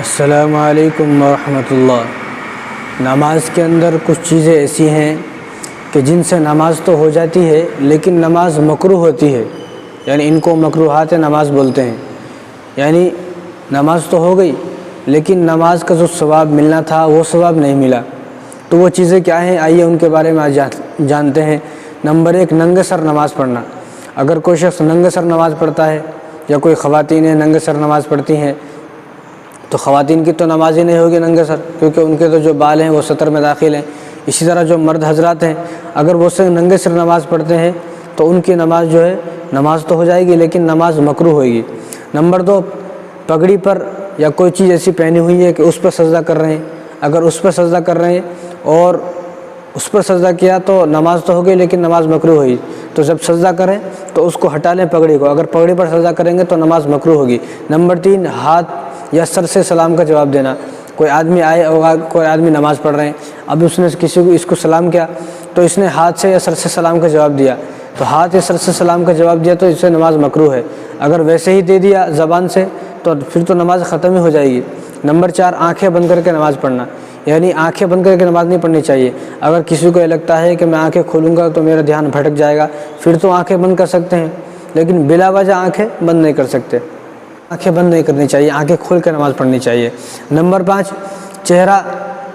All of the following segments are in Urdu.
السلام علیکم ورحمۃ اللہ۔ نماز کے اندر کچھ چیزیں ایسی ہیں کہ جن سے نماز تو ہو جاتی ہے لیکن نماز مکروہ ہوتی ہے، یعنی ان کو مکروہات نماز بولتے ہیں۔ یعنی نماز تو ہو گئی لیکن نماز کا جو ثواب ملنا تھا وہ ثواب نہیں ملا۔ تو وہ چیزیں کیا ہیں، آئیے ان کے بارے میں آج جانتے ہیں۔ نمبر 1، ننگے سر نماز پڑھنا۔ اگر کوئی شخص ننگے سر نماز پڑھتا ہے یا کوئی خواتین ننگے سر نماز پڑھتی ہیں تو خواتین کی تو نماز ہی نہیں ہوگی ننگے سر، کیونکہ ان کے تو جو بال ہیں وہ سطر میں داخل ہیں۔ اسی طرح جو مرد حضرات ہیں اگر وہ سے ننگے سر نماز پڑھتے ہیں تو ان کی نماز جو ہے، نماز تو ہو جائے گی لیکن نماز مکروہ ہوئے گی۔ نمبر 2، پگڑی پر یا کوئی چیز ایسی پہنی ہوئی ہے کہ اس پر سجدہ کر رہے ہیں، اگر اس پر سجدہ کر رہے ہیں اور اس پر سجدہ کیا تو نماز تو ہو گئی لیکن نماز مکروہ ہوئی، تو جب سجدہ کریں تو اس کو ہٹا لیں پگڑی کو، اگر پگڑی پر سجدہ کریں گے تو نماز مکروہ ہوگی۔ نمبر 3، ہاتھ یا سر سے سلام کا جواب دینا۔ کوئی آدمی آئے اور کوئی آدمی نماز پڑھ رہے ہیں، اب اس نے کسی کو اس کو سلام کیا تو اس نے ہاتھ سے یا سر سے سلام کا جواب دیا، تو ہاتھ یا سر سے سلام کا جواب دیا تو اس سے نماز مکروہ ہے۔ اگر ویسے ہی دے دیا زبان سے تو پھر تو نماز ختم ہی ہو جائے گی۔ نمبر 4، آنکھیں بند کر کے نماز پڑھنا، یعنی آنکھیں بند کر کے نماز نہیں پڑھنی چاہیے۔ اگر کسی کو یہ لگتا ہے کہ میں آنکھیں کھولوں گا تو میرا دھیان بھٹک جائے گا، پھر تو آنکھیں بند کر سکتے ہیں، لیکن بلا وجہ آنکھیں بند نہیں کر سکتے۔ آنکھیں بند نہیں کرنی چاہیے، آنکھیں کھول کے نماز پڑھنی چاہیے۔ نمبر 5، چہرہ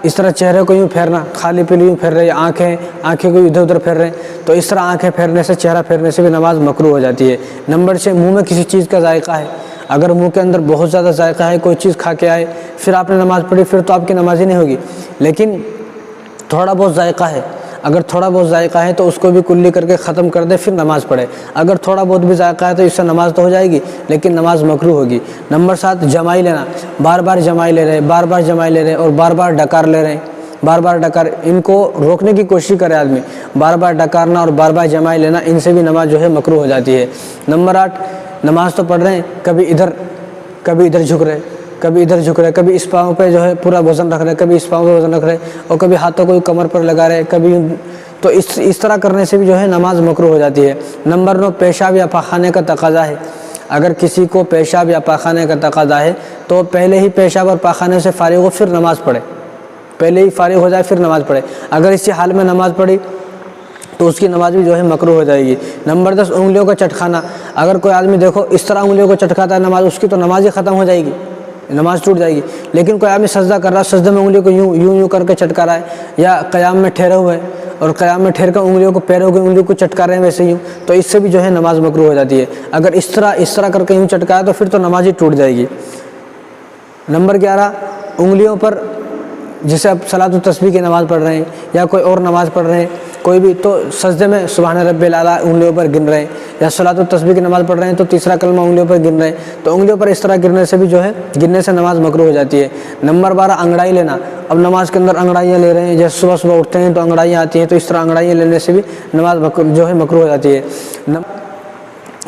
اس طرح چہرے کو یوں پھیرنا، خالی پیلی یوں پھیر رہے، آنکھیں کو ادھر ادھر پھیر رہے ہیں، تو اس طرح آنکھیں پھیرنے سے، چہرہ پھیرنے سے بھی نماز مکروہ ہو جاتی ہے۔ نمبر 6، منہ میں کسی چیز کا ذائقہ ہے، اگر منہ کے اندر بہت زیادہ ذائقہ ہے، کوئی چیز کھا کے آئے پھر آپ نے نماز پڑھی، پھر تو آپ کی نماز ہی نہیں ہوگی، لیکن تھوڑا بہت ذائقہ ہے، اگر تھوڑا بہت ذائقہ ہے تو اس کو بھی کلی کر کے ختم کر دے پھر نماز پڑھے۔ اگر تھوڑا بہت بھی ذائقہ ہے تو اس سے نماز تو ہو جائے گی لیکن نماز مکروہ ہوگی۔ نمبر 7، جمائی لینا، بار بار جمائی لے رہے، بار بار جمائی لے رہے اور بار بار ڈکار لے رہے ہیں، بار بار ڈکار، ان کو روکنے کی کوشش کرے آدمی۔ بار بار ڈکارنا اور بار بار جمائی لینا، ان سے بھی نماز جو ہے مکروہ ہو جاتی ہے۔ نمبر 8، نماز تو پڑھ رہے ہیں، کبھی ادھر جھک رہے، کبھی ادھر جھک رہے، کبھی اس پاؤں پہ جو ہے پورا وزن رکھ رہے، کبھی اس پاؤں پہ وزن رکھ رہے اور کبھی ہاتھوں کو کمر پر لگا رہے، کبھی تو اس طرح کرنے سے بھی جو ہے نماز مکروہ ہو جاتی ہے۔ نمبر 9، پیشاب یا پاخانے کا تقاضا ہے، اگر کسی کو پیشاب یا پاخانے کا تقاضا ہے تو پہلے ہی پیشاب اور پاخانے سے فارغ ہو پھر نماز پڑھے، پہلے ہی فارغ ہو جائے پھر نماز پڑھے۔ اگر اسی حال میں نماز پڑھی تو اس کی نماز بھی جو ہے مکروہ ہو جائے گی۔ نمبر 10، انگلیوں کا چٹکانا، اگر کوئی آدمی دیکھو اس طرح انگلیوں کو چٹکاتا ہے نماز، اس کی تو نماز ہی ختم ہو جائے گی، نماز ٹوٹ جائے گی۔ لیکن کوئی آدمی سجدہ کر رہا ہے، سجدے میں انگلیوں کو یوں کر کے چٹکا رہا ہے، یا قیام میں ٹھہرے ہوئے اور قیام میں ٹھہر کر انگلیوں کو، پیروں کی انگلیوں کو چٹکا رہے ہیں ویسے یوں، تو اس سے بھی جو ہے نماز مکروہ ہو جاتی ہے۔ اگر اس طرح کر کے یوں چٹکایا تو پھر تو نماز ہی ٹوٹ جائے گی۔ نمبر 11، انگلیوں پر، جیسے اب صلاۃ التسبیح کی نماز پڑھ رہے ہیں یا کوئی اور نماز پڑھ رہے ہیں کوئی بھی، تو سجدے میں سبحان رب الاعلیٰ انگلیوں پر گن رہے ہیں، یا صلاۃ التسبیح کی نماز پڑھ رہے ہیں تو تیسرا کلمہ انگلیوں پر گن رہے ہیں، تو انگلیوں پر اس طرح گرنے سے بھی جو ہے، گرنے سے نماز مکروہ ہو جاتی ہے۔ نمبر 12، انگڑائی لینا، اب نماز کے اندر انگڑائیاں لے رہے ہیں، جیسے صبح اٹھتے ہیں تو انگڑائیاں آتی ہیں، تو اس طرح انگڑائیاں لینے سے بھی نماز جو ہے مکروہ ہو جاتی ہے۔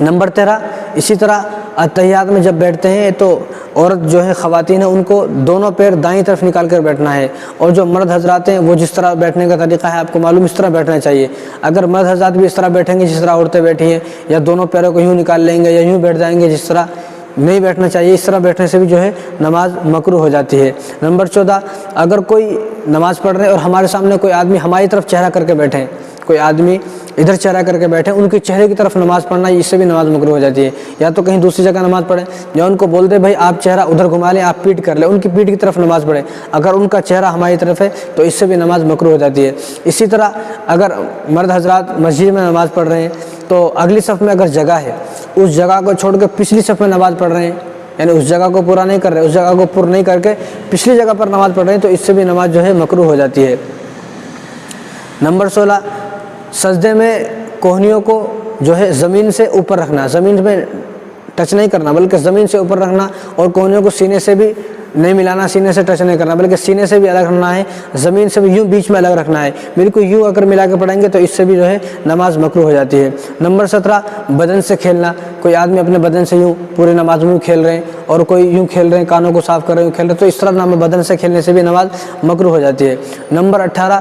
نمبر 13، اسی طرح اتحیات میں جب بیٹھتے ہیں تو عورت جو ہے، خواتین ہیں، ان کو دونوں پیر دائیں طرف نکال کر بیٹھنا ہے، اور جو مرد حضرات ہیں وہ جس طرح بیٹھنے کا طریقہ ہے آپ کو معلوم، اس طرح بیٹھنا چاہیے۔ اگر مرد حضرات بھی اس طرح بیٹھیں گے جس طرح عورتیں بیٹھی ہیں، یا دونوں پیروں کو یوں نکال لیں گے یا یوں بیٹھ جائیں گے جس طرح نہیں بیٹھنا چاہیے، اس طرح بیٹھنے سے بھی جو ہے نماز مکروہ ہو جاتی ہے۔ نمبر 14، اگر کوئی نماز پڑھ رہے ہیں اور ہمارے سامنے کوئی آدمی ہماری طرف چہرہ کر کے بیٹھے ہیں، کوئی آدمی ادھر چہرہ کر کے بیٹھے، ان کے چہرے کی طرف نماز پڑھنا، اس سے بھی نماز مکروہ ہو جاتی ہے۔ یا تو کہیں دوسری جگہ نماز پڑھیں یا ان کو بول دیں بھائی آپ چہرہ ادھر گھما لیں، آپ پیٹ کر لیں، ان کی پیٹ کی طرف نماز پڑھیں، اگر ان کا چہرہ ہماری طرف ہے تو اس سے بھی نماز مکروہ ہو جاتی ہے۔ اسی طرح اگر مرد حضرات مسجد میں نماز پڑھ رہے ہیں تو اگلی صف میں اگر جگہ ہے، اس جگہ کو چھوڑ کے پچھلی صف میں نماز پڑھ رہے ہیں، یعنی اس جگہ کو پورا نہیں کر رہے، اس جگہ کو پر نہیں کر کے پچھلی جگہ پر نماز پڑھ رہے ہیں، تو اس سے بھی نماز جو ہے مکروہ ہو جاتی ہے۔ نمبر 16، سجدے میں کوہنیوں کو جو ہے زمین سے اوپر رکھنا، زمین میں ٹچ نہیں کرنا بلکہ زمین سے اوپر رکھنا، اور کوہنیوں کو سینے سے بھی نہیں ملانا، سینے سے ٹچ نہیں کرنا بلکہ سینے سے بھی الگ رکھنا ہے، زمین سے بھی یوں بیچ میں الگ رکھنا ہے، بالکل یوں اگر ملا کے پڑھیں گے تو اس سے بھی جو ہے نماز مکروہ ہو جاتی ہے۔ نمبر 17، بدن سے کھیلنا، کوئی آدمی اپنے بدن سے یوں پورے نماز میں کھیل رہے ہیں اور کوئی یوں کھیل رہے ہیں، کانوں کو صاف کر رہے ہیں کھیل رہے ہیں، تو اس طرح بدن سے کھیلنے سے بھی نماز مکروہ ہو جاتی ہے۔ نمبر 18،